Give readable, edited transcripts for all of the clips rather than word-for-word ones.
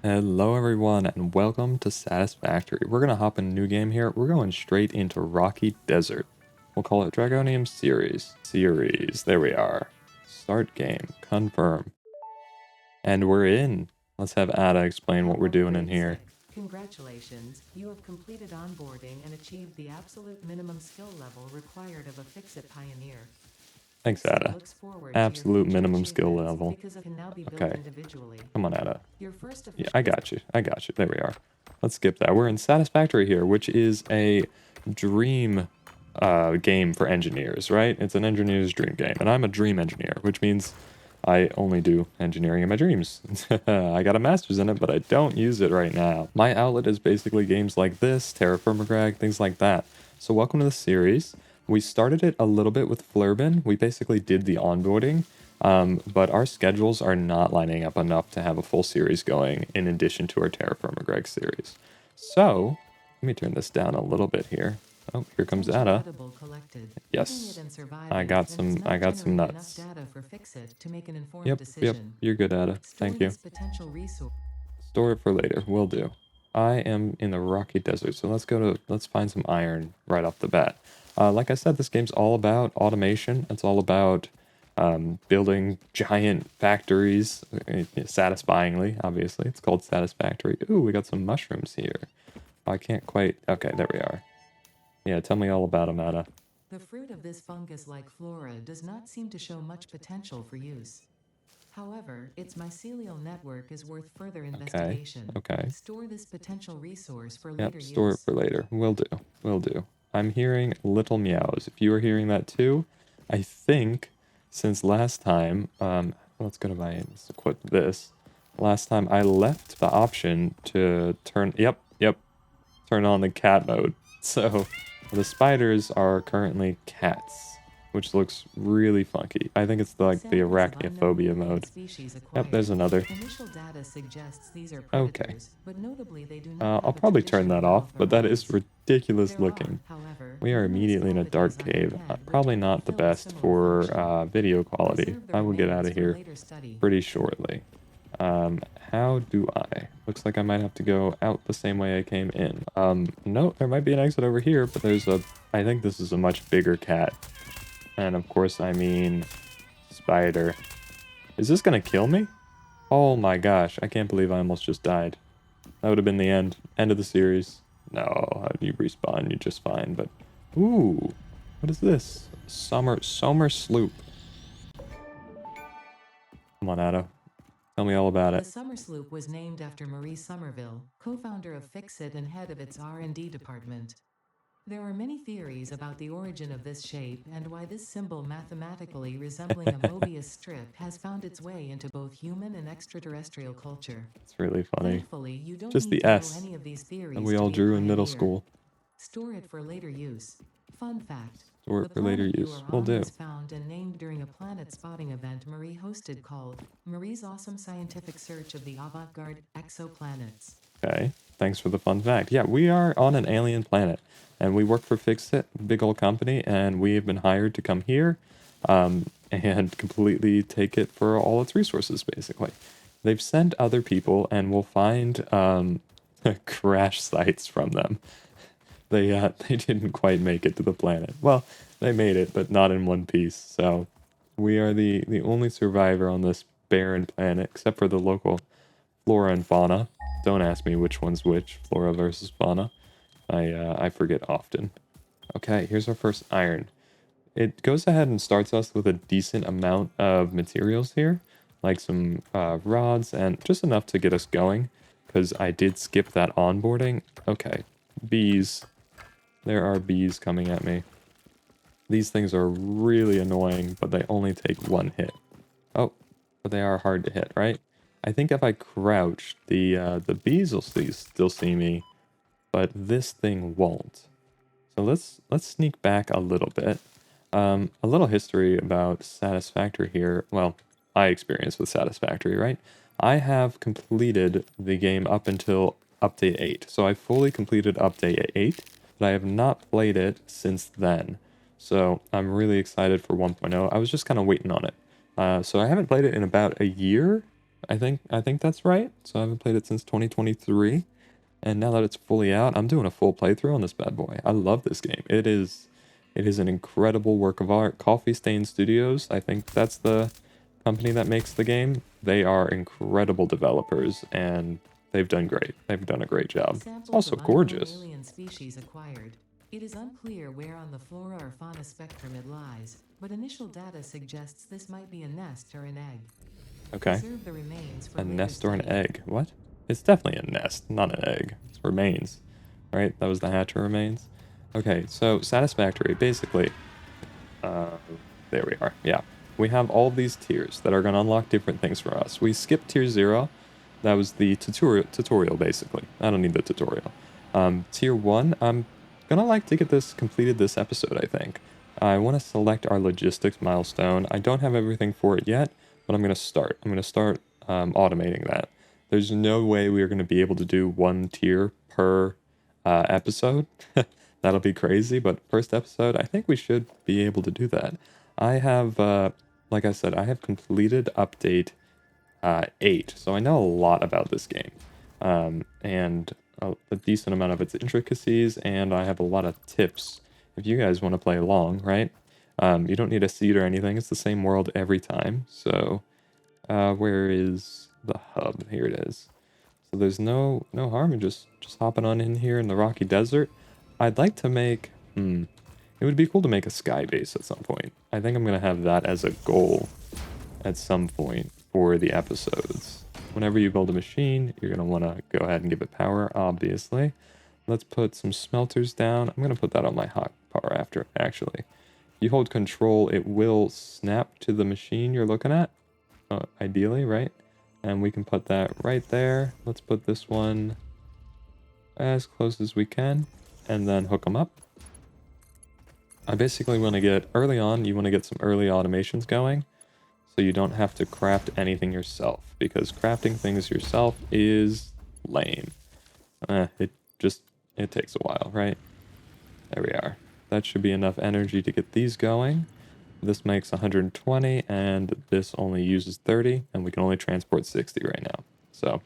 Hello everyone and welcome to Satisfactory. We're going to hop in a new game here. We're going straight into Rocky Desert. We'll call it Dragonium Series. There we are. Start game. Confirm. And we're in. Let's have Ada explain what we're doing in here. Congratulations, you have completed onboarding and achieved the absolute minimum skill level required of a Fix-It pioneer. Thanks, Ada. Absolute minimum skill level. Okay. Come on, Ada. Yeah, I got you. There we are. Let's skip that. We're in Satisfactory here, which is a dream game for engineers, right? It's an engineer's dream game. And I'm a dream engineer, which means I only do engineering in my dreams. I got a master's in it, but I don't use it right now. My outlet is basically games like this, Terra Firmagag, things like that. So welcome to the series. We started it a little bit with Flurben. We basically did the onboarding, but our schedules are not lining up enough to have a full series going in addition to our Terra Firmagag series. So, let me turn this down a little bit here. Oh, here comes Ada. Yes, I got some nuts. Yep, you're good, Ada. Thank you. Store it for later, will do. I am in the Rocky Desert, so let's find some iron right off the bat. Like I said, this game's all about automation. It's all about building giant factories, satisfyingly, obviously. It's called Satisfactory. Ooh, we got some mushrooms here. I can't quite... Okay, there we are. Yeah, tell me all about them, Ada. The fruit of this fungus-like flora does not seem to show much potential for use. However, its mycelial network is worth further investigation. Okay. Store this potential resource for later use. Store it for later. Will do. I'm hearing little meows. If you are hearing that too, I think since last time, let's go to let's equip this. Last time I left the option to turn on the cat mode. So the spiders are currently cats, which looks really funky. I think it's like the arachnophobia mode. Yep, there's another. Okay. I'll probably turn that off, but that is ridiculous looking. We are immediately in a dark cave. Probably not the best for video quality. I will get out of here pretty shortly. How do I? Looks like I might have to go out the same way I came in. No, there might be an exit over here, but I think this is a much bigger cat. And of course, I mean spider. Is this gonna kill me? Oh my gosh, I can't believe I almost just died. That would have been the end of the series. No, you respawn, you're just fine, but... Ooh, what is this? Summer sloop. Come on, Ada. Tell me all about it. The Summer Sloop was named after Marie Somerville, co-founder of Fix-It and head of its R&D department. There are many theories about the origin of this shape and why this symbol mathematically resembling a Mobius strip has found its way into both human and extraterrestrial culture. It's really funny. Thankfully, you don't just need the to S know any of these theories that we all drew in middle school. Store it for later use. Fun fact. Store it for later use. Will do. Was found and named during a planet spotting event Marie hosted called Marie's Awesome Scientific Search of the Avant-Garde Exoplanets. Okay, thanks for the fun fact. Yeah, we are on an alien planet, and we work for Fix-It, big old company, and we have been hired to come here and completely take it for all its resources, basically. They've sent other people, and we'll find crash sites from them. They didn't quite make it to the planet. Well, they made it, but not in one piece. So we are the only survivor on this barren planet, except for the local flora and fauna. Don't ask me which one's which, flora versus fauna. I forget often. Okay, here's our first iron. It goes ahead and starts us with a decent amount of materials here, like some rods and just enough to get us going, because I did skip that onboarding. Okay, bees. There are bees coming at me. These things are really annoying, but they only take one hit. Oh, but they are hard to hit, right? I think if I crouch, the bees will still see me, but this thing won't. So let's sneak back a little bit. A little history about Satisfactory here. Well, I experienced with Satisfactory, right? I have completed the game up until update 8. So I fully completed update 8. But I have not played it since then. So I'm really excited for 1.0. I was just kind of waiting on it. So I haven't played it in about a year, I think that's right. So I haven't played it since 2023, and now that it's fully out, I'm doing a full playthrough on this bad boy. I love this game. It is an incredible work of art. Coffee Stain Studios, I think that's the company that makes the game. They are incredible developers, and they've done great. They've done a great job. It's Samples also of unknown gorgeous. alien species acquired. It is unclear where on the flora or fauna spectrum it lies, but initial data suggests this might be a nest or an egg. Okay. Preserve the remains for A later nest or an study. egg? What? It's definitely a nest, not an egg. It's remains. Right? That was the hatcher remains. Okay, so Satisfactory, basically, uh, there we are. Yeah. We have all these tiers that are going to unlock different things for us. We skipped tier 0. That was the tutorial, basically. I don't need the tutorial. Tier 1, I'm going to like to get this completed this episode, I think. I want to select our logistics milestone. I don't have everything for it yet, but I'm going to start. I'm going to start automating that. There's no way we are going to be able to do one tier per episode. That'll be crazy, but first episode, I think we should be able to do that. I have, like I said, I have completed update 8, so I know a lot about this game, and a decent amount of its intricacies, and I have a lot of tips if you guys want to play along, right? You don't need a seed or anything, it's the same world every time, so where is the hub? Here it is. So there's no harm in just hopping on in here in the rocky desert. I'd like to make it would be cool to make a sky base at some point. I think I'm gonna have that as a goal at some point for the episodes. Whenever you build a machine, you're gonna want to go ahead and give it power, obviously. Let's put some smelters down. I'm gonna put that on my hot power after, actually. If you hold control, it will snap to the machine you're looking at, ideally, right? And we can put that right there. Let's put this one as close as we can, and then hook them up. I basically want to get, early on, you want to get some early automations going, so you don't have to craft anything yourself, because crafting things yourself is lame. It just, it takes a while, right? There we are. That should be enough energy to get these going. This makes 120, and this only uses 30, and we can only transport 60 right now. So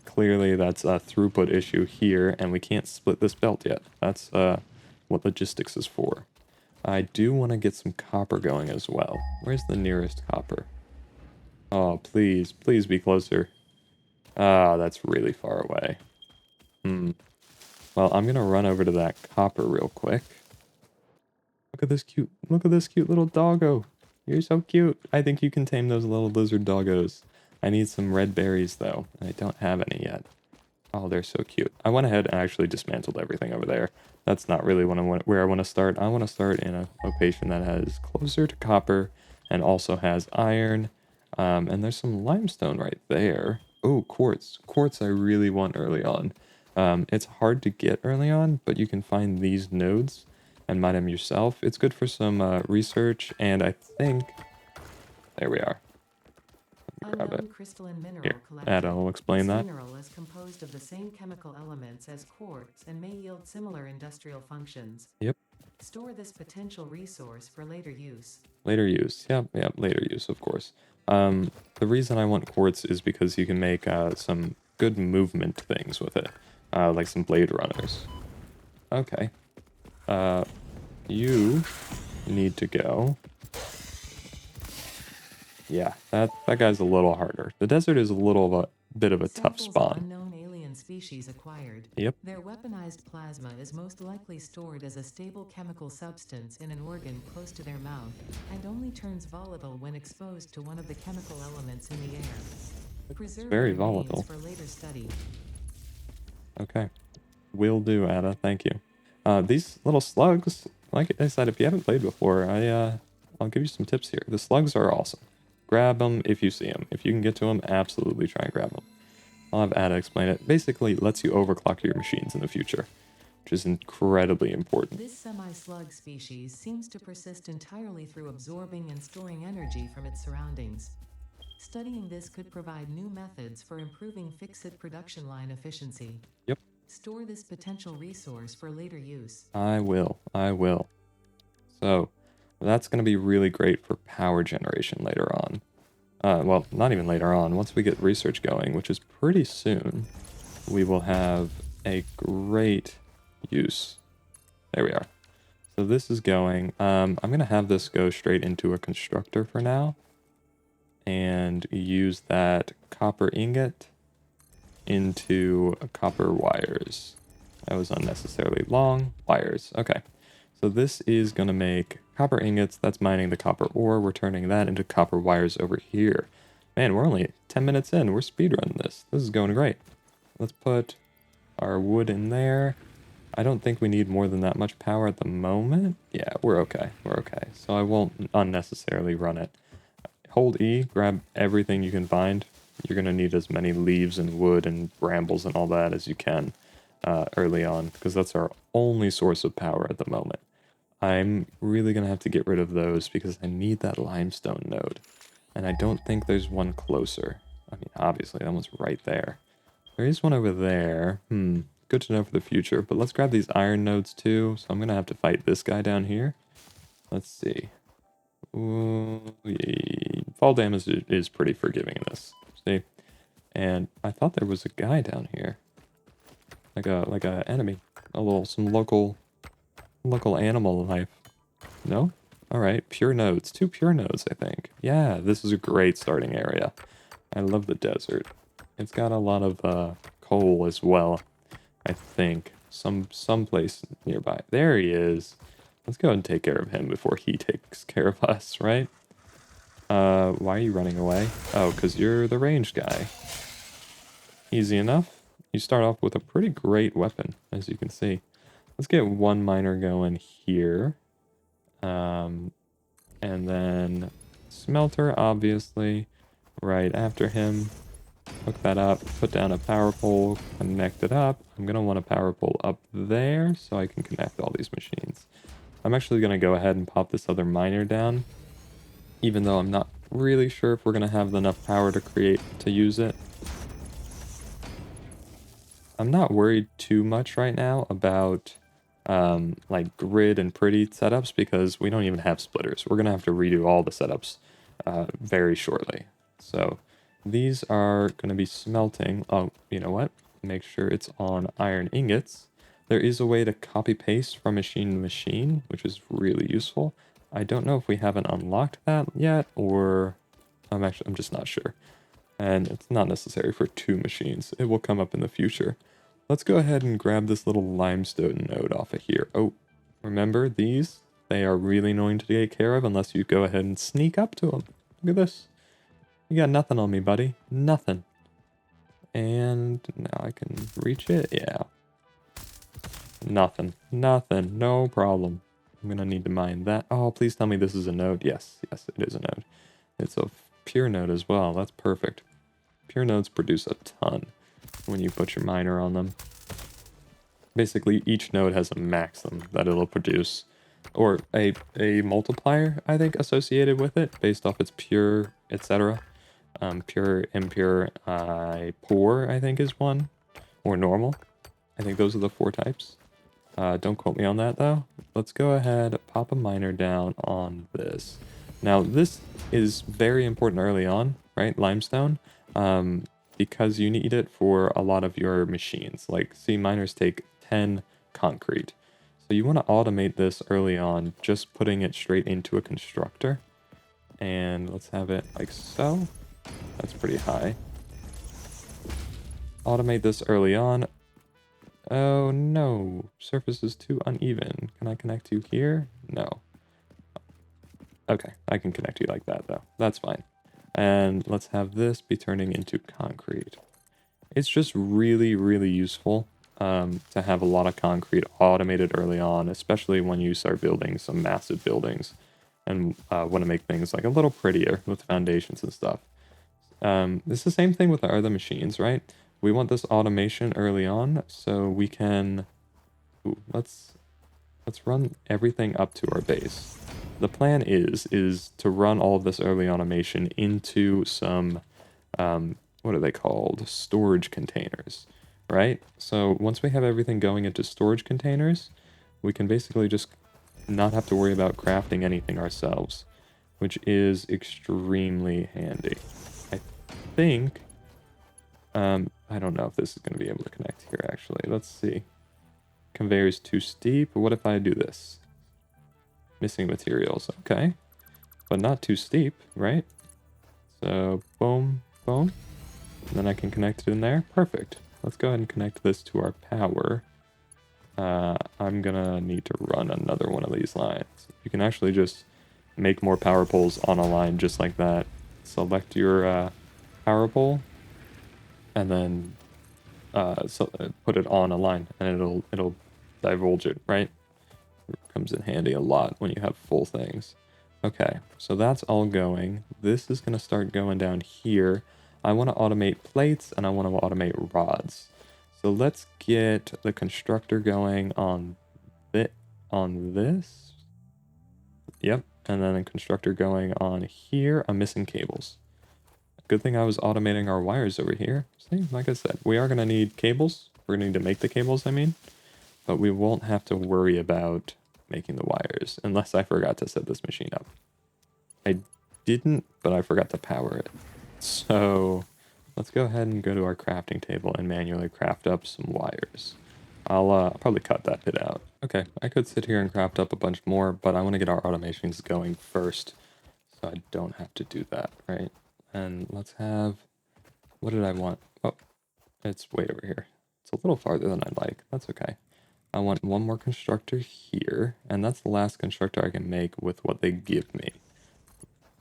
clearly that's a throughput issue here, and we can't split this belt yet. That's what logistics is for. I do want to get some copper going as well. Where's the nearest copper? Oh, please, please be closer. Ah, that's really far away. Well, I'm gonna run over to that copper real quick. Look at this cute little doggo. You're so cute. I think you can tame those little lizard doggos. I need some red berries though, and I don't have any yet. Oh, they're so cute. I went ahead and actually dismantled everything over there. That's not really where I want to start. I want to start in a location that has closer to copper and also has iron. And there's some limestone right there. Oh, quartz. Quartz I really want early on. It's hard to get early on, but you can find these nodes and mine them yourself. It's good for some research, and I think... There we are. Grab it. Unknown crystalline mineral Here, collected. Ada will explain This that. mineral is composed of the same chemical elements as quartz and may yield similar industrial functions. Yep. Store this potential resource for later use. Later use. Yep, yep, later use, of course. The reason I want quartz is because you can make some good movement things with it. Like some blade runners. Okay. You need to go. Yeah, that guy's a little harder. The desert is a little of a bit of a tough Samples of spawn. unknown alien species acquired. Yep. Their weaponized plasma is most likely stored as a stable chemical substance in an organ close to their mouth, and only turns volatile when exposed to one of the chemical elements in the air. Preserve very the remains volatile. for later study. Okay. Will do, Ada. Thank you. These little slugs, like I said, if you haven't played before, I'll give you some tips here. The slugs are awesome. Grab them if you see them. If you can get to them, absolutely try and grab them. I'll have Ada explain it. Basically, it lets you overclock your machines in the future, which is incredibly important. This semi-slug species seems to persist entirely through absorbing and storing energy from its surroundings. Studying this could provide new methods for improving fix-it production line efficiency. Yep. Store this potential resource for later use. I will. I will. So, that's going to be really great for power generation later on. well, not even later on, once we get research going, which is pretty soon, we will have a great use. There we are. So this is going, I'm going to have this go straight into a constructor for now and use that copper ingot into copper wires. That was unnecessarily long. Wires. Okay. So this is going to make copper ingots. That's mining the copper ore. We're turning that into copper wires over here. Man, we're only 10 minutes in. We're speedrunning this. This is going great. Let's put our wood in there. I don't think we need more than that much power at the moment. Yeah, we're okay. We're okay. So I won't unnecessarily run it. Hold E, grab everything you can find. You're going to need as many leaves and wood and brambles and all that as you can early on, because that's our only source of power at the moment. I'm really going to have to get rid of those because I need that limestone node. And I don't think there's one closer. I mean, obviously, that one's right there. There is one over there. Good to know for the future. But let's grab these iron nodes too. So I'm going to have to fight this guy down here. Let's see. Ooh, fall damage is pretty forgiving in this. See? And I thought there was a guy down here. Like a enemy. Some local animal life. No? Alright, pure nodes. 2 pure nodes, I think. Yeah, this is a great starting area. I love the desert. It's got a lot of coal as well, I think. Someplace nearby. There he is. Let's go and take care of him before he takes care of us, right? Why are you running away? Oh, because you're the ranged guy. Easy enough. You start off with a pretty great weapon, as you can see. Let's get one miner going here. And then smelter, obviously, right after him. Hook that up, put down a power pole, connect it up. I'm going to want a power pole up there so I can connect all these machines. I'm actually going to go ahead and pop this other miner down, even though I'm not really sure if we're going to have enough power to use it. I'm not worried too much right now about like grid and pretty setups because we don't even have splitters. We're gonna have to redo all the setups very shortly. So these are gonna be smelting. Oh, you know what? Make sure it's on iron ingots. There is a way to copy paste from machine to machine, which is really useful. I don't know if we haven't unlocked that yet, or I'm just not sure. And it's not necessary for 2 machines. It will come up in the future. Let's go ahead and grab this little limestone node off of here. Oh, remember these? They are really annoying to take care of unless you go ahead and sneak up to them. Look at this. You got nothing on me, buddy. Nothing. And now I can reach it. Yeah. Nothing. Nothing. No problem. I'm going to need to mine that. Oh, please tell me this is a node. Yes. Yes, it is a node. It's a pure node as well. That's perfect. Pure nodes produce a ton when you put your miner on them. Basically, each node has a maximum that it'll produce, or a multiplier, I think, associated with it, based off its pure, etc. Pure, impure, poor, I think is one, or normal. I think those are the 4 types. Don't quote me on that, though. Let's go ahead, pop a miner down on this. Now, this is very important early on, right? Limestone. Because you need it for a lot of your machines. Like, see, miners take 10 concrete. So you want to automate this early on, just putting it straight into a constructor. And let's have it like so. That's pretty high. Automate this early on. Oh no, surface is too uneven. Can I connect you here? No. Okay, I can connect you like that though. That's fine. And let's have this be turning into concrete. It's just really, really useful to have a lot of concrete automated early on, especially when you start building some massive buildings and want to make things like a little prettier with foundations and stuff. It's the same thing with our other machines, right? We want this automation early on so we can... Ooh, let's run everything up to our base. The plan is to run all of this early automation into some, what are they called? Storage containers, right? So once we have everything going into storage containers, we can basically just not have to worry about crafting anything ourselves. which is extremely handy. I think, I don't know if this is going to be able to connect here, actually. Let's see. Conveyor is too steep. What if I do this? Missing materials. Okay. But not too steep, right? So, boom, boom. And then I can connect it in there. Perfect. Let's go ahead and connect this to our power. I'm gonna need to run another one of these lines. You can actually just make more power poles on a line just like that. Select your power pole, and then put it on a line, and it'll divulge it, right? It comes in handy a lot when you have full things. Okay, so that's all going. This is gonna start going down here. I want to automate plates and I want to automate rods. So let's get the constructor going on this. Yep, and then a constructor going on here. I'm missing cables. Good thing I was automating our wires over here. See, like I said, we are going to need cables. We're going to need to make the cables, I mean. But we won't have to worry about making the wires, unless I forgot to set this machine up. I didn't, but I forgot to power it. So let's go ahead and go to our crafting table and manually craft up some wires. I'll probably cut that bit out. Okay, I could sit here and craft up a bunch more, but I want to get our automations going first, so I don't have to do that, right? And let's have, what did I want? Oh, it's way over here. It's a little farther than I'd like. That's okay. I want one more constructor here, and that's the last constructor I can make with what they give me,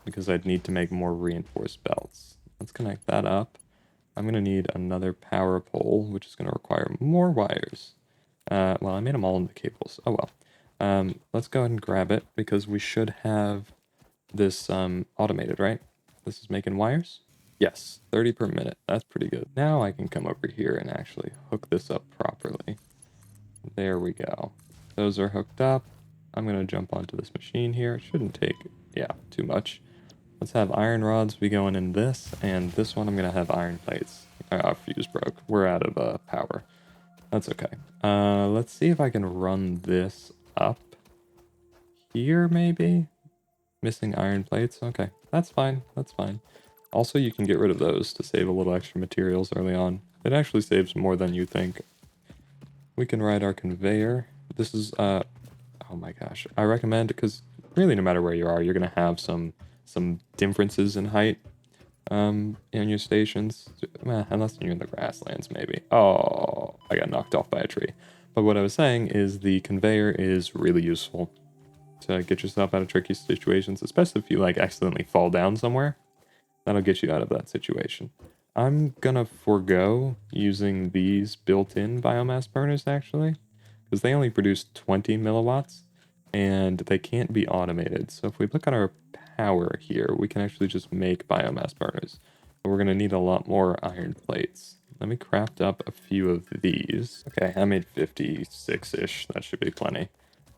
because I'd need to make more reinforced belts. Let's connect that up. I'm going to need another power pole, which is going to require more wires. Well, I made them all into cables. Oh well. Let's go ahead and grab it, because we should have this automated, right? This is making wires? Yes, 30 per minute. That's pretty good. Now I can come over here and actually hook this up properly. There we go. Those are hooked up. I'm going to jump onto this machine here. It shouldn't take, yeah, too much. Let's have iron rods be going in this, and this one I'm going to have iron plates. Our fuse broke. We're out of power. That's okay. Let's see if I can run this up here, maybe? Missing iron plates? Okay, that's fine. That's fine. Also, you can get rid of those to save a little extra materials early on. It actually saves more than you think. We can ride our conveyor. This is, oh my gosh. I recommend, because really no matter where you are, you're going to have some differences in height in your stations. Unless you're in the grasslands, maybe. Oh, I got knocked off by a tree. But what I was saying is the conveyor is really useful to get yourself out of tricky situations, especially if you like accidentally fall down somewhere. That'll get you out of that situation. I'm gonna forego using these built-in biomass burners actually, because they only produce 20 milliwatts and they can't be automated. So if we look at our power here, we can actually just make biomass burners. But we're gonna need a lot more iron plates. Let me craft up a few of these. Okay, I made 56-ish. That should be plenty.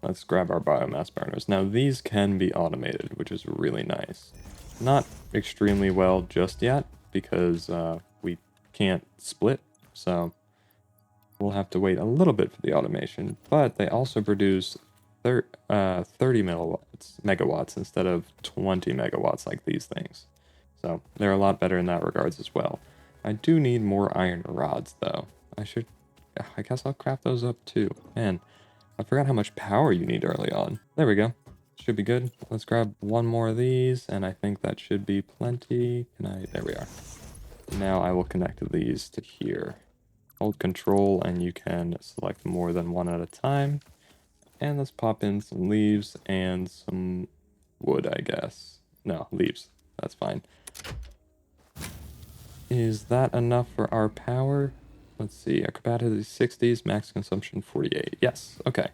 Let's grab our biomass burners. Now these can be automated, which is really nice. Not extremely well just yet, because we can't split, so we'll have to wait a little bit for the automation. But they also produce 30 megawatts instead of 20 megawatts like these things. So they're a lot better in that regards as well. I do need more iron rods, though. I guess I'll craft those up too. Man, I forgot how much power you need early on. There we go. Should be good. Let's grab one more of these, and I think that should be plenty. There we are. Now I will connect these to here. Hold control, and you can select more than one at a time. And let's pop in some leaves and some wood, I guess. No, leaves. That's fine. Is that enough for our power? Let's see. Our capacity is 60s, max consumption 48. Yes, okay.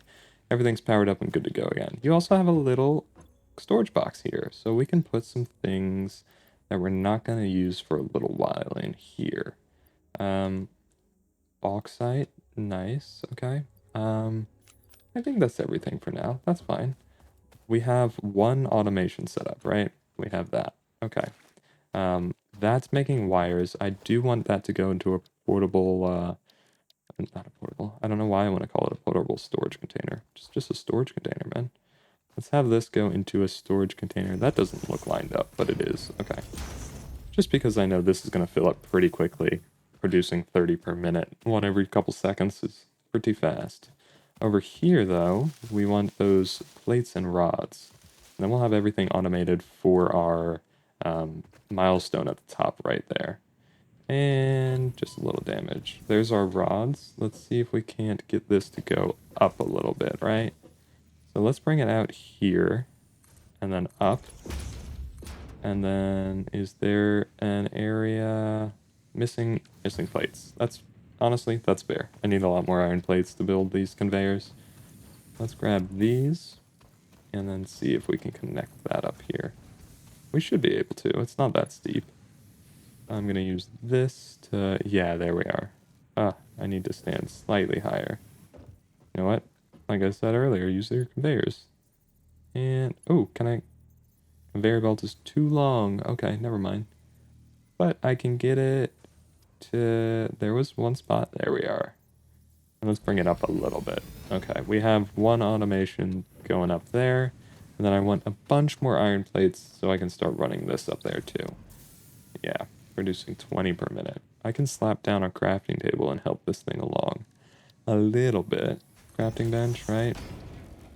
Everything's powered up and good to go again. You also have a little storage box here, so we can put some things that we're not going to use for a little while in here. Bauxite, nice, okay. I think that's everything for now. That's fine. We have one automation set up, right? We have that. Okay. That's making wires. I do want that to go into a portable, not a portable. I don't know why I want to call it a portable storage container. Just a storage container, man. Let's have this go into a storage container. That doesn't look lined up, but it is. Okay. Just because I know this is going to fill up pretty quickly, producing 30 per minute. One every couple seconds is pretty fast. Over here, though, we want those plates and rods. And then we'll have everything automated for our milestone at the top right there. And just a little damage. There's our rods. Let's see if we can't get this to go up a little bit, right? So let's bring it out here and then up. And then is there an area missing plates? That's honestly, that's fair. I need a lot more iron plates to build these conveyors. Let's grab these and then see if we can connect that up here. We should be able to. It's not that steep. I'm going to use this to... Yeah, there we are. I need to stand slightly higher. You know what? Like I said earlier, use your conveyors. And... Oh, can I... Conveyor belt is too long. Okay, never mind. But I can get it to... There was one spot. There we are. And let's bring it up a little bit. Okay, we have one automation going up there. And then I want a bunch more iron plates so I can start running this up there too. Yeah, producing 20 per minute. I can slap down a crafting table and help this thing along a little bit. Crafting bench, right?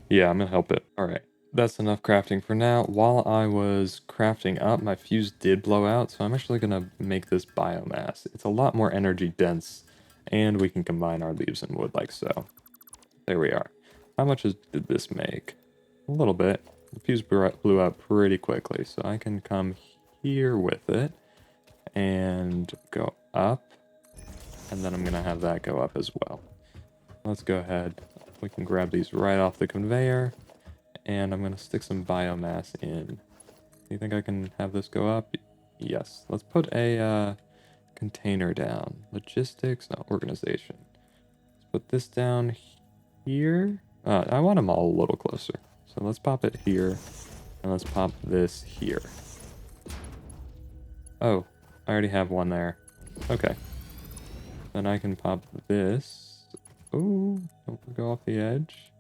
Yeah, I'm gonna help it. All right. That's enough crafting for now. While I was crafting up, my fuse did blow out, so I'm actually going to make this biomass. It's a lot more energy dense, and we can combine our leaves and wood like so. There we are. How much did this make? A little bit. The fuse blew out pretty quickly, so I can come here with it and go up, and then I'm going to have that go up as well. Let's go ahead. We can grab these right off the conveyor. And I'm going to stick some biomass in. Do you think I can have this go up? Yes. Let's put a container down. Logistics, no, organization. Let's put this down here. I want them all a little closer. So let's pop it here. And let's pop this here. Oh, I already have one there. Okay. Then I can pop this. Oh, don't go off the edge.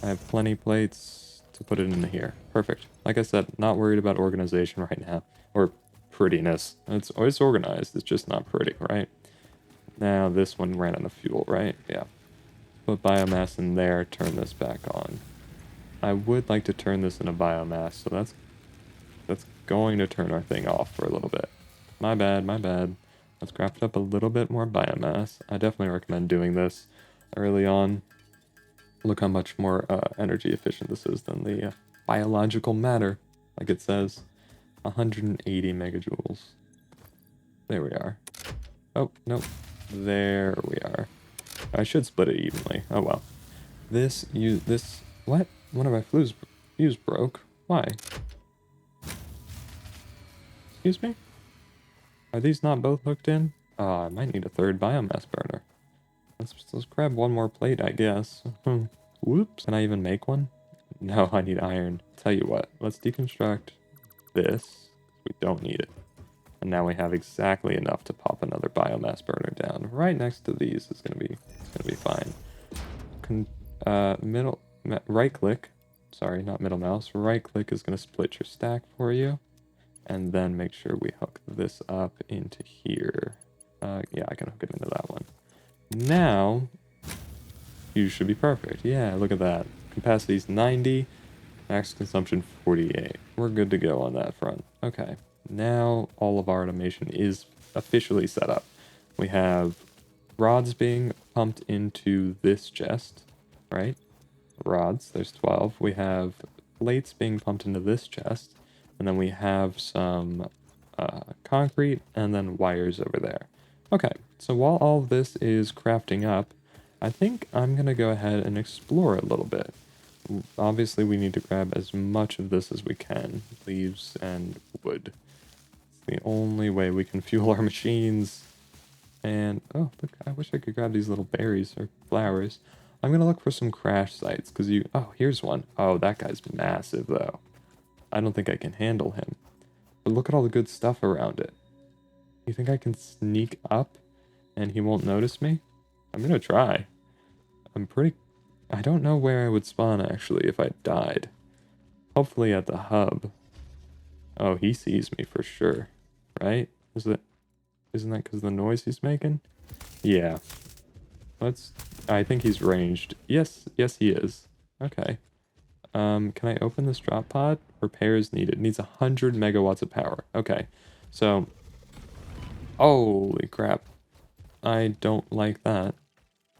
I have plenty plates to put it in here. Perfect. Like I said, not worried about organization right now. Or prettiness. It's organized, it's just not pretty, right? Now this one ran out of fuel, right? Yeah. Put biomass in there, turn this back on. I would like to turn this into biomass, so that's going to turn our thing off for a little bit. My bad, my bad. Let's craft up a little bit more biomass. I definitely recommend doing this early on. Look how much more energy efficient this is than the biological matter, like it says. 180 megajoules. There we are. Oh, nope. There we are. I should split it evenly. Oh well. What? One of my fuse broke. Why? Excuse me? Are these not both hooked in? I might need a third biomass burner. Let's grab one more plate, I guess. Whoops. Can I even make one? No, I need iron. Tell you what, let's deconstruct this. We don't need it. And now we have exactly enough to pop another biomass burner down. Right next to these is gonna be fine. Right click. Sorry, not middle mouse. Right click is gonna split your stack for you. And then make sure we hook this up into here. Yeah, I can hook it into that one. Now, you should be perfect. Yeah, look at that. Capacity's 90, max consumption 48. We're good to go on that front. Okay, now all of our automation is officially set up. We have rods being pumped into this chest, right? Rods, there's 12. We have plates being pumped into this chest, and then we have some concrete and then wires over there. Okay, so while all of this is crafting up, I think I'm going to go ahead and explore a little bit. Obviously, we need to grab as much of this as we can. Leaves and wood. It's the only way we can fuel our machines. And, oh, look, I wish I could grab these little berries or flowers. I'm going to look for some crash sites, because oh, here's one. Oh, that guy's massive, though. I don't think I can handle him. But look at all the good stuff around it. You think I can sneak up and he won't notice me? I'm gonna try. I don't know where I would spawn actually if I died. Hopefully at the hub. Oh, he sees me for sure, right? Isn't that because of the noise he's making? Yeah. I think he's ranged. Yes, yes he is. Okay. Can I open this drop pod? Repairs needed. Needs 100 megawatts of power. Okay. So, holy crap. I don't like that.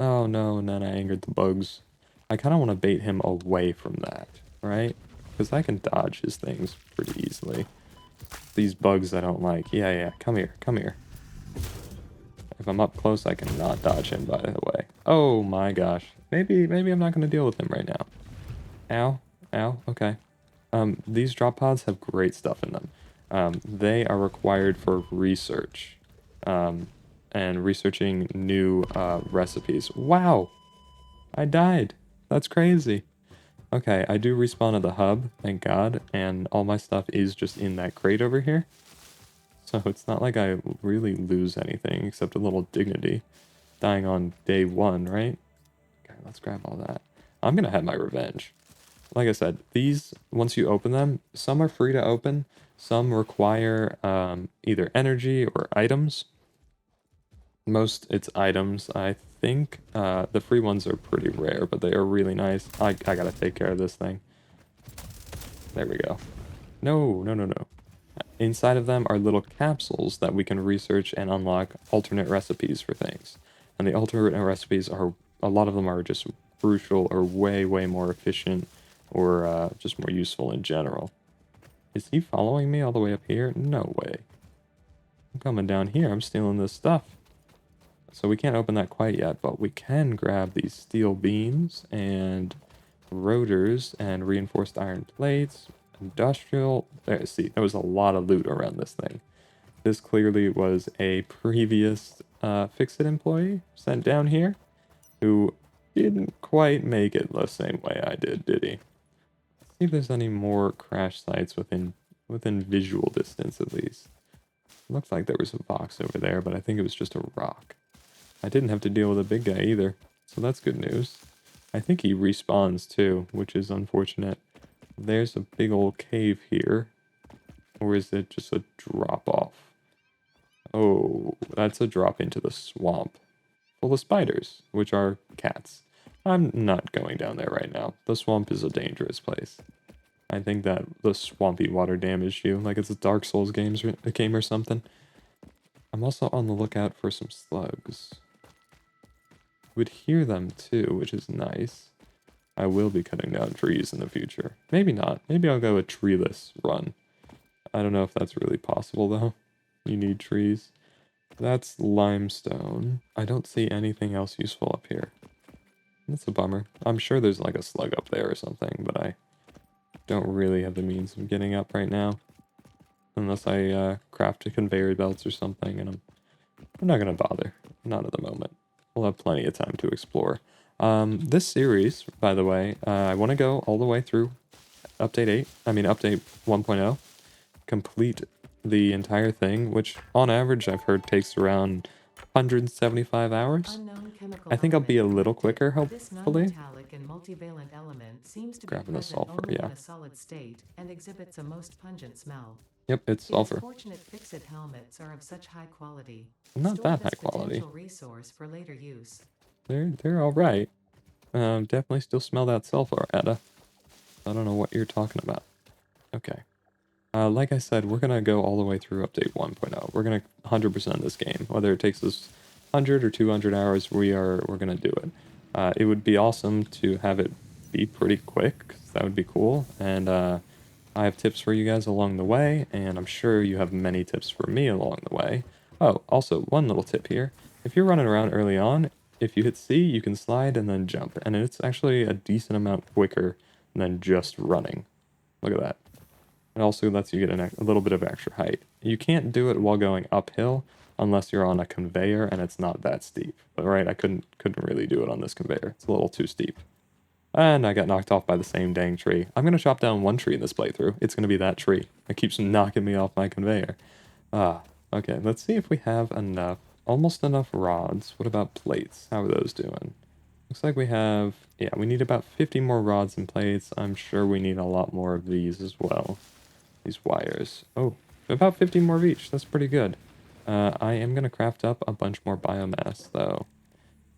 Oh no, and then I angered the bugs. I kind of want to bait him away from that, right? Because I can dodge his things pretty easily. These bugs I don't like. Yeah, yeah, come here, come here. If I'm up close, I cannot dodge him, by the way. Oh my gosh. Maybe I'm not going to deal with him right now. Ow, ow, okay. These drop pods have great stuff in them. They are required for research. And researching new recipes. Wow! I died. That's crazy. Okay, I do respawn at the hub, thank God, and all my stuff is just in that crate over here. So it's not like I really lose anything except a little dignity. Dying on day one, right? Okay, let's grab all that. I'm gonna have my revenge. Like I said, these, once you open them, some are free to open, some require either energy or items. Most it's items, I think. The free ones are pretty rare, but they are really nice. I gotta take care of this thing. There we go. No, no, no, no. Inside of them are little capsules that we can research and unlock alternate recipes for things. And the alternate recipes are, a lot of them are just crucial or way, way more efficient or just more useful in general. Is he following me all the way up here? No way. I'm coming down here. I'm stealing this stuff. So we can't open that quite yet, but we can grab these steel beams and rotors and reinforced iron plates, industrial. There, see, there was a lot of loot around this thing. This clearly was a previous Fix-It employee sent down here who didn't quite make it the same way I did he? Let's see if there's any more crash sites within visual distance at least. Looks like there was a box over there, but I think it was just a rock. I didn't have to deal with a big guy either, so that's good news. I think he respawns too, which is unfortunate. There's a big old cave here. Or is it just a drop off? Oh, that's a drop into the swamp. Full of spiders, which are cats. I'm not going down there right now. The swamp is a dangerous place. I think that the swampy water damaged you, like it's a Dark Souls game or something. I'm also on the lookout for some slugs. Would hear them too, which is nice. I will be cutting down trees in the future. Maybe not. Maybe I'll go a treeless run. I don't know if that's really possible though. You need trees. That's limestone. I don't see anything else useful up here. That's a bummer. I'm sure there's like a slug up there or something, but I don't really have the means of getting up right now. Unless I craft a conveyor belts or something, and I'm not gonna bother. Not at the moment. We'll have plenty of time to explore. This series, by the way, I want to go all the way through update 1.0, complete the entire thing, which on average I've heard takes around 175 hours. I think I'll be a little quicker, This hopefully. non-metallic and multivalent element seems to be Grabbing the present sulfur, only yeah. in a solid state and exhibits a most pungent smell. Yep, it's Its sulfur. fortunate Fix-It helmets are of such high quality. Not Store that high this quality. potential resource for later use. They're all right. Definitely still smell that sulfur, Etta. I don't know what you're talking about. Okay. Like I said, we're gonna go all the way through update 1.0. We're gonna 100% this game, whether it takes us 100 or 200 hours. We're gonna do it. It would be awesome to have it be pretty quick, 'cause that would be cool. And I have tips for you guys along the way, and I'm sure you have many tips for me along the way. Oh, also one little tip here: if you're running around early on, if you hit C, you can slide and then jump, and it's actually a decent amount quicker than just running. Look at that. It also lets you get a little bit of extra height. You can't do it while going uphill unless you're on a conveyor and it's not that steep. But right, I couldn't really do it on this conveyor. It's a little too steep. And I got knocked off by the same dang tree. I'm gonna chop down one tree in this playthrough. It's gonna be that tree. It keeps knocking me off my conveyor. Okay, let's see if we have enough. Almost enough rods. What about plates? How are those doing? Looks like we have, yeah, we need about 50 more rods and plates. I'm sure we need a lot more of these as well. These wires. Oh, about 50 more of each. That's pretty good. I am going to craft up a bunch more biomass, though,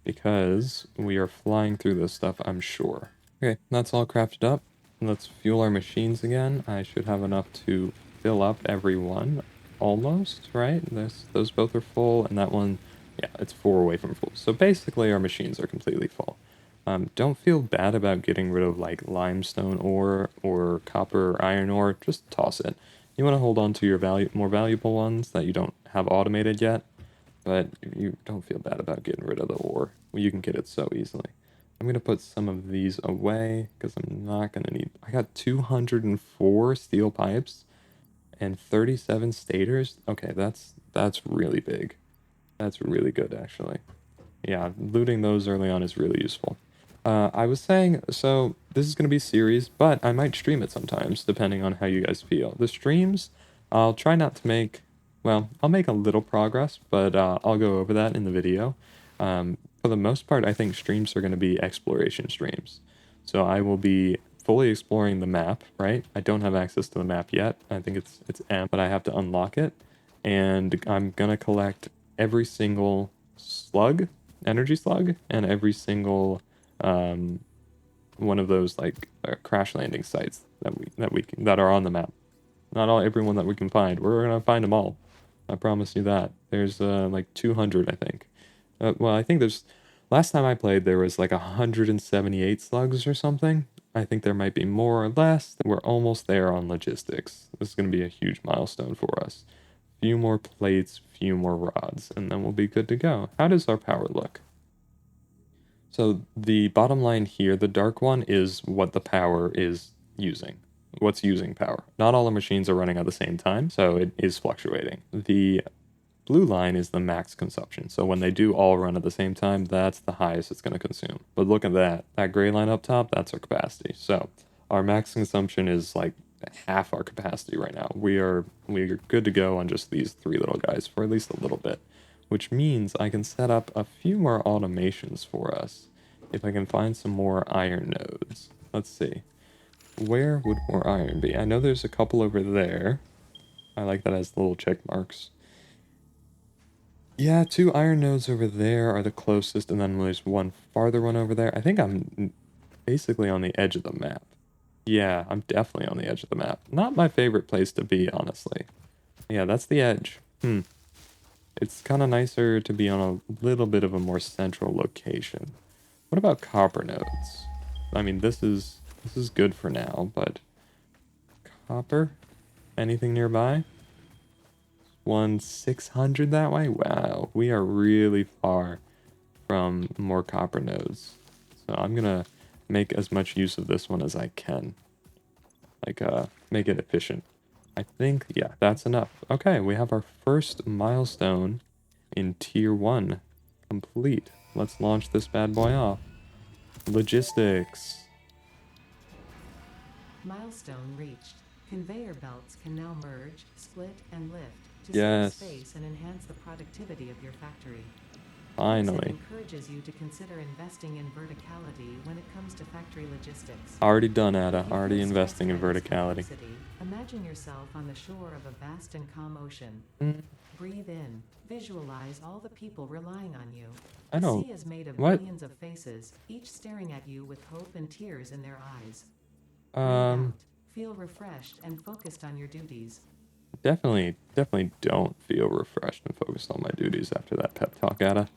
because we are flying through this stuff, I'm sure. Okay, that's all crafted up. Let's fuel our machines again. I should have enough to fill up every one, almost, right? Those both are full, and that one, yeah, it's 4 away from full. So basically our machines are completely full. Don't feel bad about getting rid of like limestone ore or copper or iron ore. Just toss it. You want to hold on to your more valuable ones that you don't have automated yet, but you don't feel bad about getting rid of the ore. Well, you can get it so easily. I'm going to put some of these away because I'm not going to need... I got 204 steel pipes and 37 stators. Okay, that's really big. That's really good, actually. Yeah, looting those early on is really useful. I was saying, so this is going to be series, but I might stream it sometimes, depending on how you guys feel. The streams, I'll try not to make, well, I'll make a little progress, but I'll go over that in the video. For the most part, I think streams are going to be exploration streams. So I will be fully exploring the map, right? I don't have access to the map yet. I think it's M, but I have to unlock it. And I'm going to collect every single slug, energy slug, and every single one of those like crash landing sites that are on the map. Not everyone that we can find. We're gonna find them all. I promise you that. There's like 200, I think. Well, I think there's. Last time I played, there was like 178 slugs or something. I think there might be more or less. We're almost there on logistics. This is gonna be a huge milestone for us. Few more plates, few more rods, and then we'll be good to go. How does our power look? So the bottom line here, the dark one, is what the power is using. What's using power. Not all the machines are running at the same time, so it is fluctuating. The blue line is the max consumption. So when they do all run at the same time, that's the highest it's going to consume. But look at that. That gray line up top, that's our capacity. So our max consumption is like half our capacity right now. We're good to go on just these 3 little guys for at least a little bit, which means I can set up a few more automations for us if I can find some more iron nodes. Let's see. Where would more iron be? I know there's a couple over there. I like that as little check marks. Yeah, 2 iron nodes over there are the closest, and then there's one farther one over there. I think I'm basically on the edge of the map. Yeah, I'm definitely on the edge of the map. Not my favorite place to be, honestly. Yeah, that's the edge. It's kind of nicer to be on a little bit of a more central location. What about copper nodes? I mean, this is good for now, but copper? Anything nearby? 600 that way? Wow, we are really far from more copper nodes. So I'm gonna make as much use of this one as I can. Like, make it efficient. I think, yeah, that's enough. Okay, we have our first milestone in Tier 1 complete. Let's launch this bad boy off. Logistics. Milestone reached. Conveyor belts can now merge, split, and lift to Yes, save space and enhance the productivity of your factory. It finally. encourages you to consider investing in verticality when it comes to factory logistics. Already done, Ada. If you Already feel stressed investing in by this verticality. complexity, imagine yourself on the shore of a vast and calm ocean. Breathe in. Visualize all the people relying on you. I The don't... sea is made of What? millions of faces, each staring at you with hope and tears in their eyes. Breathe Um, out. Feel refreshed and focused on your duties. definitely don't feel refreshed and focused on my duties after that pep talk, Ada.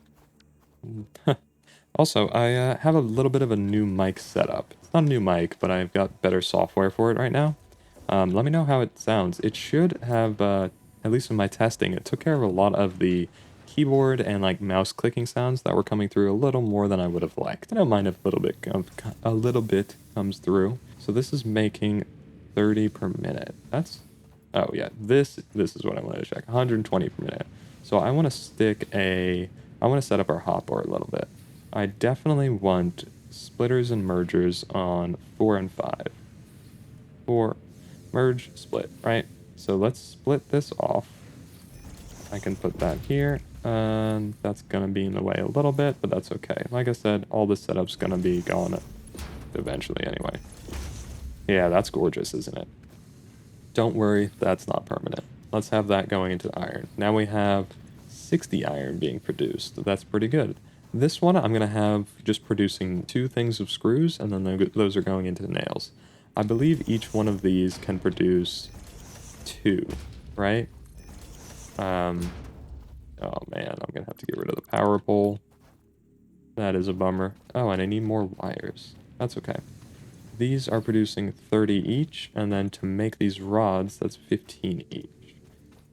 Also, I have a little bit of a new mic setup. It's not a new mic, but I've got better software for it right now. Let me know how it sounds. It should have, at least in my testing, it took care of a lot of the keyboard and like mouse clicking sounds that were coming through a little more than I would have liked. I don't mind if a little bit comes through. So this is making 30 per minute. That's, oh yeah, this is what I wanted to check. 120 per minute. So I want to set up our hopper a little bit. I definitely want splitters and mergers on 4 and 5. 4, merge, split, right? So let's split this off. I can put that here, And that's going to be in the way a little bit, but that's okay. Like I said, all this setup's going to be gone eventually anyway. Yeah, that's gorgeous, isn't it? Don't worry, that's not permanent. Let's have that going into iron. Now we have 60 iron being produced. That's pretty good. This one I'm going to have just producing 2 things of screws, and then those are going into nails. I believe each one of these can produce 2, right? Oh man, I'm going to have to get rid of the power pole. That is a bummer. Oh, and I need more wires. That's okay. These are producing 30 each, and then to make these rods, that's 15 each.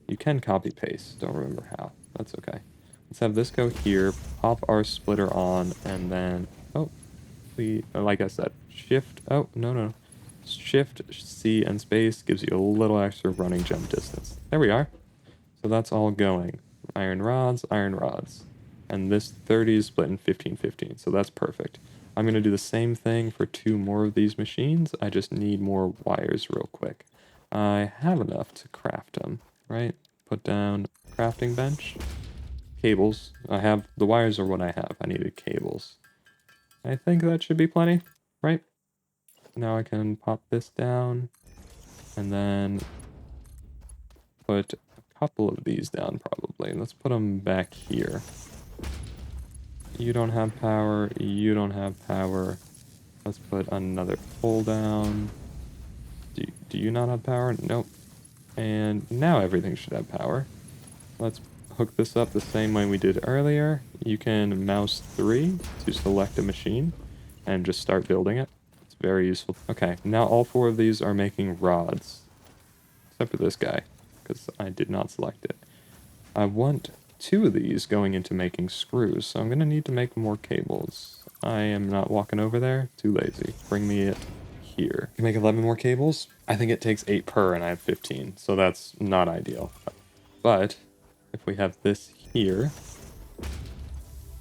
You can copy paste, don't remember how. That's okay. Let's have this go here, pop our splitter on, and then, oh, like I said, shift, oh, no. Shift, C, and space gives you a little extra running jump distance. There we are. So that's all going. Iron rods, iron rods. And this 30 is split in 15-15, so that's perfect. I'm going to do the same thing for 2 more of these machines. I just need more wires real quick. I have enough to craft them, right? Put down crafting bench. Cables. The wires are what I have. I needed cables. I think that should be plenty, right? Now I can pop this down and then put a couple of these down probably. Let's put them back here. You don't have power. You don't have power. Let's put another pole down. Do you not have power? Nope. And now everything should have power. Let's hook this up the same way we did earlier. You can mouse 3 to select a machine and just start building it. It's very useful. Okay, now all 4 of these are making rods. Except for this guy, because I did not select it. I want 2 of these going into making screws, so I'm going to need to make more cables. I am not walking over there. Too lazy. Bring me it here. You make 11 more cables? I think it takes 8 per, and I have 15, so that's not ideal. But if we have this here,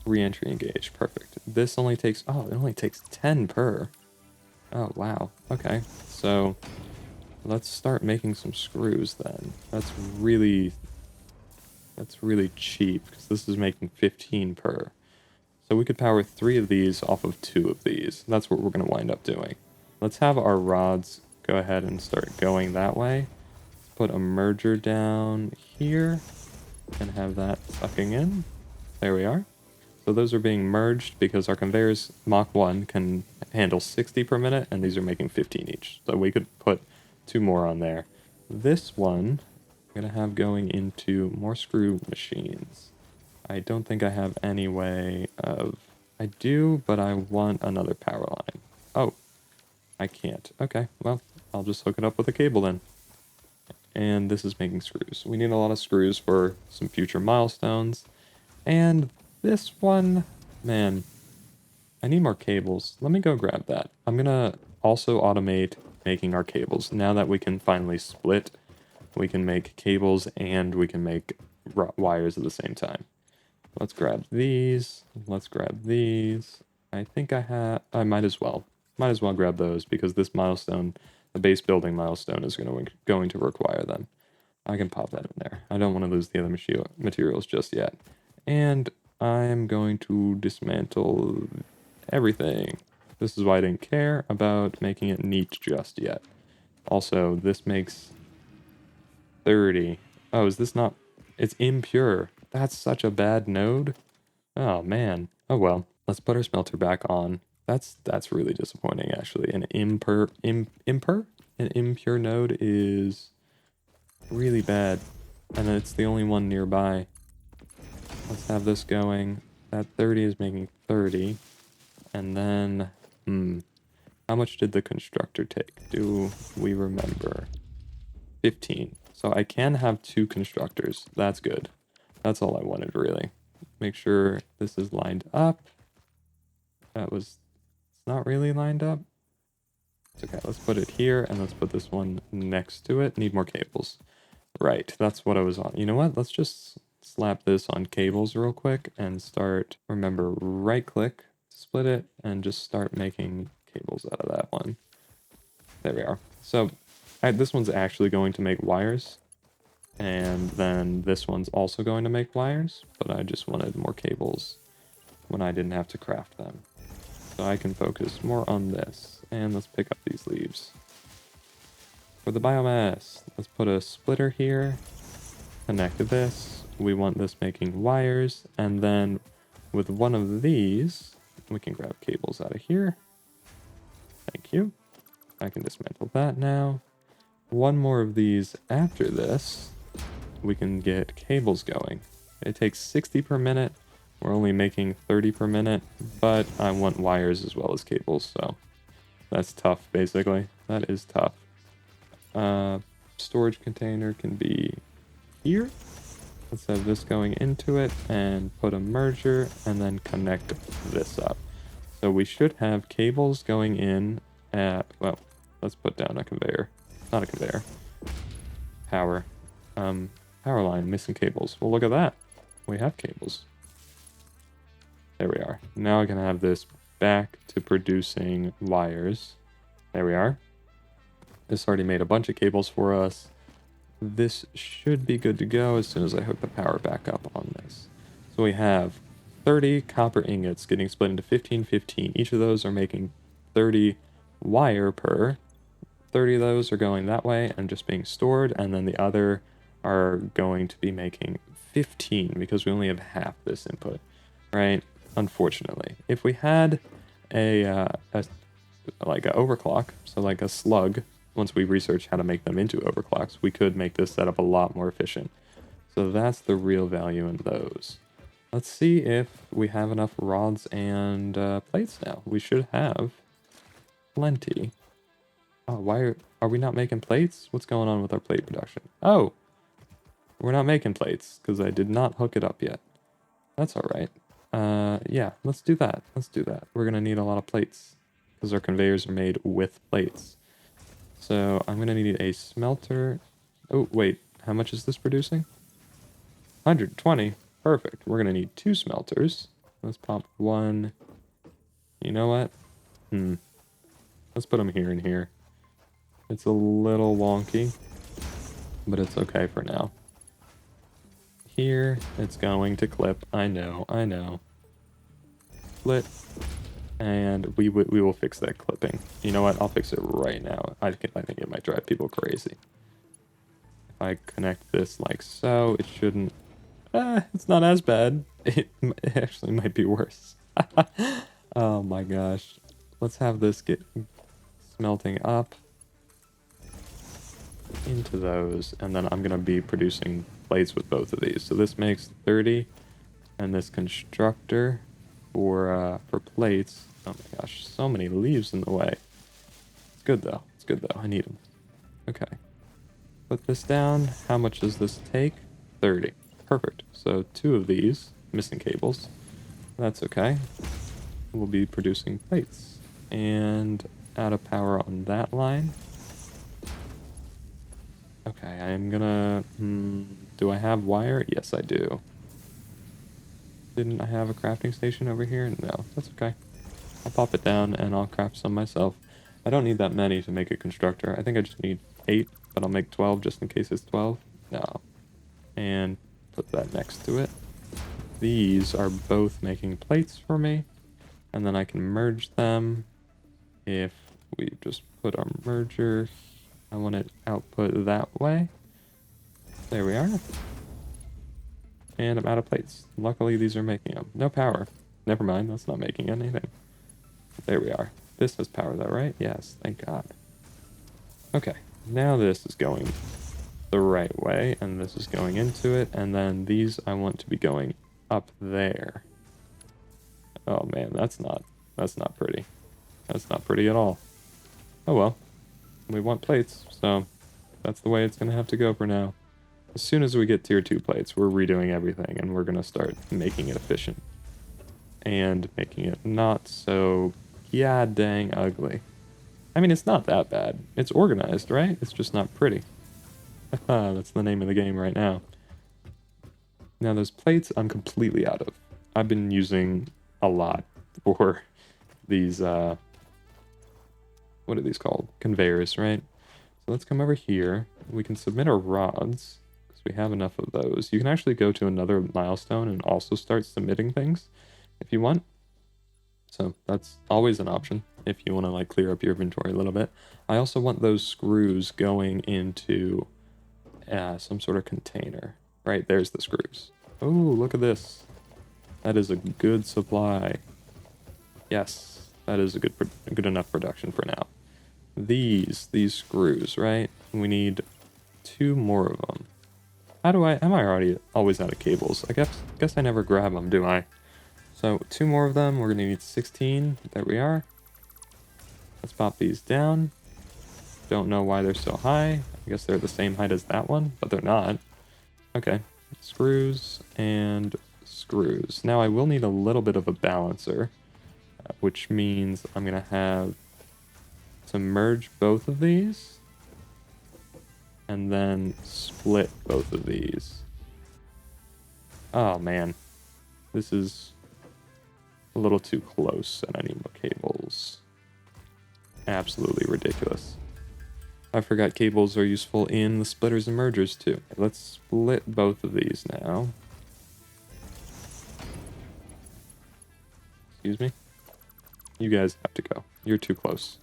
re-entry engaged, perfect. This only takes, oh, it only takes 10 per. Oh, wow. Okay, so let's start making some screws then. That's really cheap, because this is making 15 per. So we could power 3 of these off of 2 of these. That's what we're going to wind up doing. Let's have our rods go ahead and start going that way. Let's put a merger down here and have that sucking in. There we are. So those are being merged because our conveyors Mach 1 can handle 60 per minute, and these are making 15 each. So we could put 2 more on there. This one I'm going to have going into more screw machines. I don't think I have any way of... I do, but I want another power line. Oh, I can't. Okay, well, I'll just hook it up with a cable then. And this is making screws. We need a lot of screws for some future milestones. And this one, man, I need more cables. Let me go grab that. I'm gonna also automate making our cables. Now that we can finally split, we can make cables and we can make wires at the same time. Let's grab these. Let's grab these. I think I might as well. Might as well grab those because this milestone, the base building milestone, is going to require them. I can pop that in there. I don't want to lose the other materials just yet. And I'm going to dismantle everything. This is why I didn't care about making it neat just yet. Also, this makes 30. Oh, is this not... It's impure. That's such a bad node. Oh, man. Oh, well. Let's put our smelter back on. That's really disappointing, actually. An impure node is really bad. And it's the only one nearby. Let's have this going. That 30 is making 30. And then, how much did the constructor take? Do we remember? 15. So I can have 2 constructors. That's good. That's all I wanted, really. Make sure this is lined up. It's not really lined up. It's okay, let's put it here, and let's put this one next to it. Need more cables. Right, that's what I was on. You know what? Let's just slap this on cables real quick and start. Remember, right-click, split it, and just start making cables out of that one. There we are. So this one's actually going to make wires. And then this one's also going to make wires, but I just wanted more cables when I didn't have to craft them. So I can focus more on this. And let's pick up these leaves. For the biomass, let's put a splitter here, connect this. We want this making wires, and then with one of these, we can grab cables out of here. Thank you. I can dismantle that now. One more of these after this, we can get cables going. It takes 60 per minute. We're only making 30 per minute, but I want wires as well as cables, so that's tough, basically. That is tough. Storage container can be here. Let's have this going into it and put a merger and then connect this up. So we should have cables going in at, well, let's put down a conveyor. Not a conveyor. Power. Power line, missing cables. Well, look at that. We have cables. There we are. Now I can have this back to producing wires. There we are. This already made a bunch of cables for us. This should be good to go as soon as I hook the power back up on this. So we have 30 copper ingots getting split into 15, 15. Each of those are making 30 wire per. 30 of those are going that way and just being stored, and then the other are going to be making 15 because we only have half this input, right? Unfortunately. If we had like an overclock, so like a slug, once we research how to make them into overclocks, we could make this setup a lot more efficient. So that's the real value in those. Let's see if we have enough rods and plates now. We should have plenty. Oh, why are we not making plates? What's going on with our plate production? Oh, we're not making plates because I did not hook it up yet. That's all right. Yeah, let's do that. Let's do that. We're going to need a lot of plates because our conveyors are made with plates. So I'm going to need a smelter. Oh, wait. How much is this producing? 120. Perfect. We're going to need 2 smelters. Let's pop one. You know what? Let's put them here and here. It's a little wonky, but it's okay for now. Here, it's going to clip. I know. Split. And we will fix that clipping. You know what? I'll fix it right now. I think it might drive people crazy. If I connect this like so, it shouldn't... it's not as bad. It actually might be worse. Oh my gosh. Let's have this get smelting up into those, and then I'm going to be producing plates with both of these. So this makes 30, and this constructor for plates. Oh my gosh, so many leaves in the way. It's good though. It's good though. I need them. Okay. Put this down. How much does this take? 30. Perfect. So 2 of these missing cables. That's okay. We'll be producing plates. And out of power on that line. Okay, I'm gonna... do I have wire? Yes, I do. Didn't I have a crafting station over here? No, that's okay. I'll pop it down and I'll craft some myself. I don't need that many to make a constructor. I think I just need 8, but I'll make 12 just in case it's 12. No. And put that next to it. These are both making plates for me. And then I can merge them. If we just put our merger, I want it output that way. There we are. And I'm out of plates. Luckily, these are making them. No power. Never mind, that's not making anything. There we are. This has power though, right? Yes, thank God. Okay, now this is going the right way, and this is going into it, and then these I want to be going up there. Oh man, that's not pretty. That's not pretty at all. Oh well. We want plates, so that's the way it's gonna have to go for now. As soon as we get tier 2 plates, we're redoing everything, and we're gonna start making it efficient. And making it not so god dang ugly. I mean, it's not that bad. It's organized, right? It's just not pretty. That's the name of the game right now. Now, those plates I'm completely out of. I've been using a lot for these, what are these called? Conveyors, right? So let's come over here. We can submit our rods, because we have enough of those. You can actually go to another milestone and also start submitting things if you want. So that's always an option if you want to like clear up your inventory a little bit. I also want those screws going into some sort of container. Right, there's the screws. Oh, look at this. That is a good supply. Yes, that is a good enough production for now. These screws, right? We need 2 more of them. Am I already always out of cables? I guess I never grab them, do I? So 2 more of them, we're gonna need 16. There we are. Let's pop these down. Don't know why they're so high. I guess they're the same height as that one, but they're not. Okay, screws and screws. Now I will need a little bit of a balancer, which means I'm gonna have to merge both of these and then split both of these. Oh man, this is a little too close and I need more cables. Absolutely ridiculous. I forgot cables are useful in the splitters and mergers too. Let's split both of these now. Excuse me? You guys have to go. You're too close.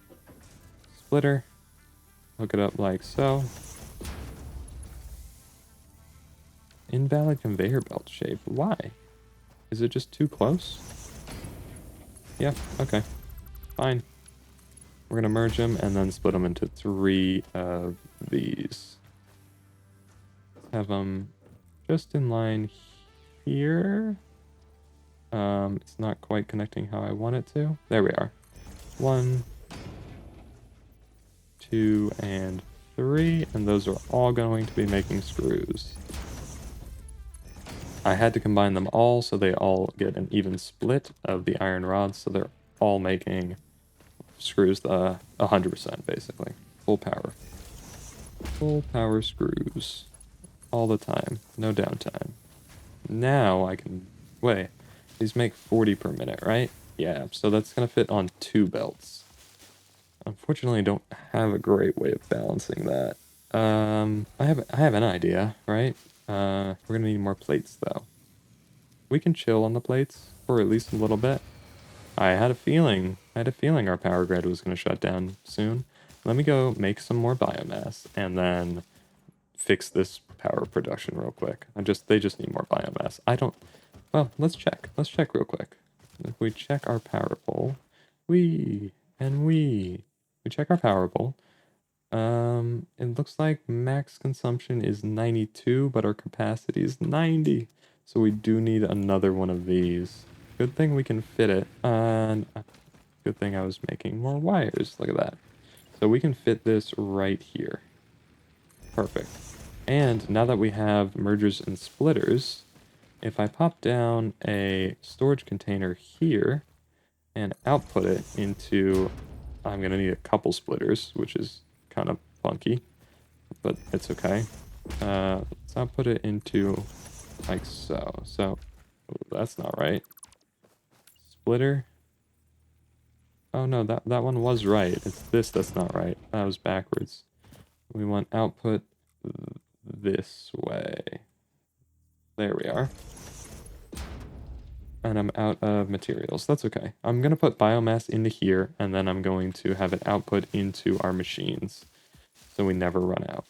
Splitter. Hook it up like so. Invalid conveyor belt shape. Why? Is it just too close? Yeah, okay. Fine. We're going to merge them and then split them into 3 of these. Have them just in line here. It's not quite connecting how I want it to. There we are. 1, 2, and 3. And those are all going to be making screws. I had to combine them all so they all get an even split of the iron rods. So they're all making screws 100% basically. Full power. Full power screws. All the time. No downtime. Now I can... Wait. These make 40 per minute, right? Yeah, so that's going to fit on 2 belts. Unfortunately, I don't have a great way of balancing that. I have an idea, right? We're going to need more plates, though. We can chill on the plates for at least a little bit. I had a feeling our power grid was going to shut down soon. Let me go make some more biomass and then fix this power production real quick. They just need more biomass. Well, let's check. Let's check real quick. If we check our power pole, we check our power pole. It looks like max consumption is 92, but our capacity is 90. So we do need another one of these. Good thing we can fit it. And good thing I was making more wires. Look at that. So we can fit this right here. Perfect. And now that we have mergers and splitters, if I pop down a storage container here and output it into, I'm going to need a couple splitters, which is kind of funky, but it's okay. Let's output it into like so. So that's not right. Splitter. Oh no, that one was right. It's this that's not right. That was backwards. We want output this way. There we are. And I'm out of materials. That's okay. I'm going to put biomass into here, and then I'm going to have it output into our machines, so we never run out.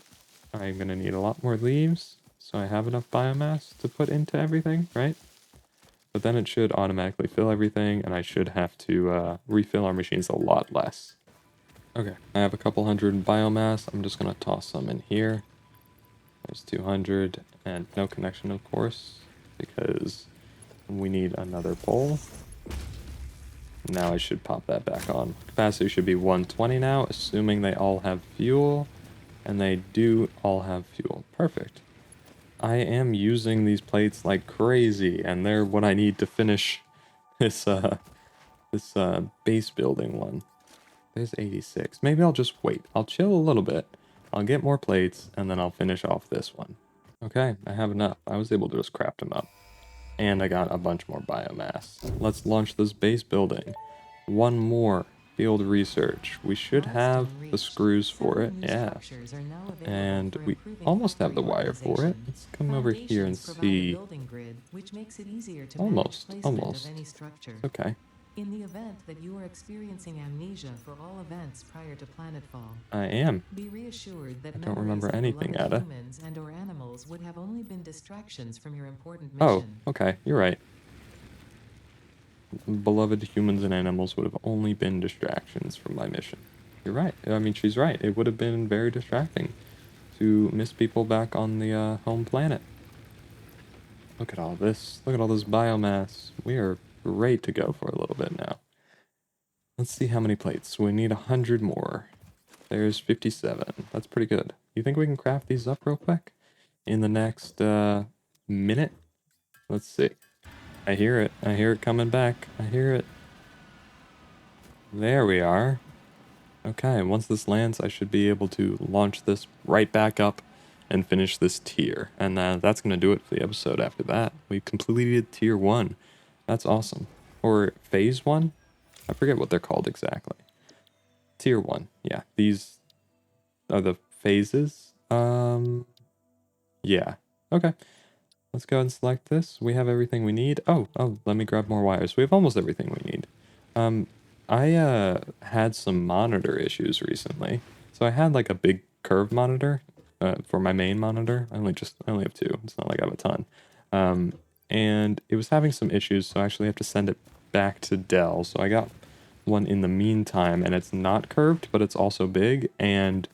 I'm going to need a lot more leaves, so I have enough biomass to put into everything, right? But then it should automatically fill everything, and I should have to refill our machines a lot less. Okay, I have a couple hundred biomass. I'm just going to toss some in here. There's 200, and no connection, of course, because we need another pole. Now I should pop that back on. Capacity should be 120 now, assuming they all have fuel. And they do all have fuel. Perfect. I am using these plates like crazy, and they're what I need to finish this base building one. There's 86. Maybe I'll just wait. I'll chill a little bit. I'll get more plates, and then I'll finish off this one. Okay, I have enough. I was able to just craft them up. And I got a bunch more biomass. Let's launch this base building. One more Field research. We should have Milestone the reached. screws for Several it. new Yeah. structures are now available And for we improving almost have factory the wire for it. organization. Let's come over here and Foundations provide a see. building grid, which makes it easier to manage Almost. placement of Almost. any structure. Okay. In the event that you are experiencing amnesia for all events prior to planetfall, I am. be reassured that I don't memories remember of anything, beloved Ada. humans and/or animals would have only been distractions from your important Oh, mission. okay. You're right. Beloved humans and animals would have only been distractions from my mission. You're right. I mean, she's right. It would have been very distracting to miss people back on the home planet. Look at all this. Look at all this biomass. We are great to go for a little bit now. Let's see how many plates. We need 100 more. There's 57. That's pretty good. You think we can craft these up real quick? In the next minute? Let's see. I hear it. I hear it coming back. I hear it. There we are. Okay, once this lands, I should be able to launch this right back up and finish this tier. And that's going to do it for the episode after that. We completed tier 1. That's awesome. Or phase 1? I forget what they're called exactly. Tier 1. Yeah, these are the phases. Yeah. Okay. Let's go and select this. We have everything we need. Oh, let me grab more wires. We have almost everything we need. I had some monitor issues recently. So I had like a big curved monitor for my main monitor. I only have two. It's not like I have a ton. And it was having some issues, so I actually have to send it back to Dell. So I got one in the meantime, and it's not curved, but it's also big. And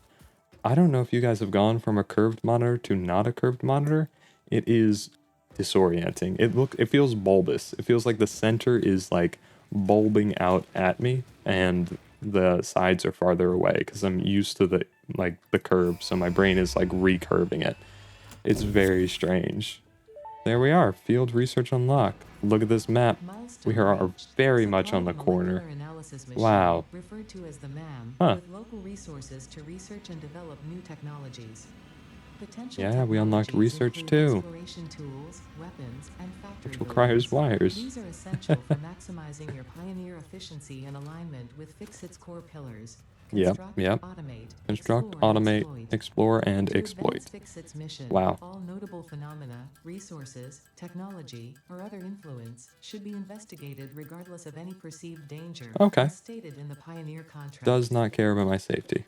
I don't know if you guys have gone from a curved monitor to not a curved monitor. It is disorienting. It feels bulbous. It feels like the center is like bulbing out at me and the sides are farther away because I'm used to the curve, so my brain is like recurving it. It's very strange. There we are, field research unlocked. Look at this map. We Milestone are reached. very much Supply on a the corner. molecular analysis machine, Wow. referred to as the MAM, Huh. with local resources to research and develop new technologies. Potential Yeah, we unlocked technologies research include too, exploration tools, weapons, and factory which requires buildings. wires. These are essential for maximizing your Pioneer efficiency and alignment with Fixit's core pillars. Yep. Construct, automate, Construct, explore, and automate, exploit. explore, and To exploit. advance Fixit's mission, Wow. all notable phenomena, resources, technology, or other influence should be investigated regardless of any perceived danger, Okay. as stated in the Pioneer contract. Does not care about my safety.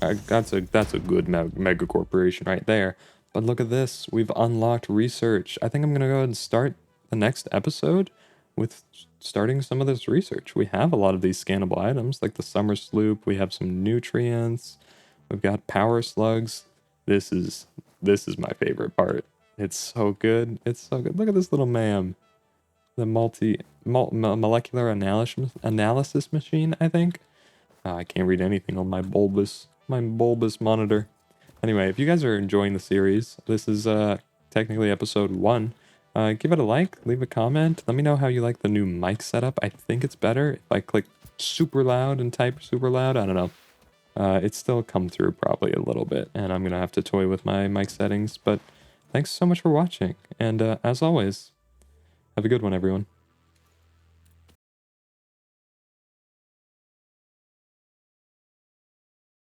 That's a good mega corporation right there. But look at this. We've unlocked research. I think I'm going to go ahead and start the next episode with starting some of this research. We have a lot of these scannable items, like the summer sloop. We have some nutrients. We've got power slugs. This is my favorite part. It's so good. It's so good. Look at this little ma'am. The molecular analysis machine, I think. I can't read anything on my bulbous monitor. Anyway, if you guys are enjoying the series, this is technically episode 1. Give it a like, leave a comment. Let me know how you like the new mic setup. I think it's better if I click super loud and type super loud. I don't know. It's still come through probably a little bit, and I'm gonna have to toy with my mic settings. But thanks so much for watching, and as always, have a good one, everyone.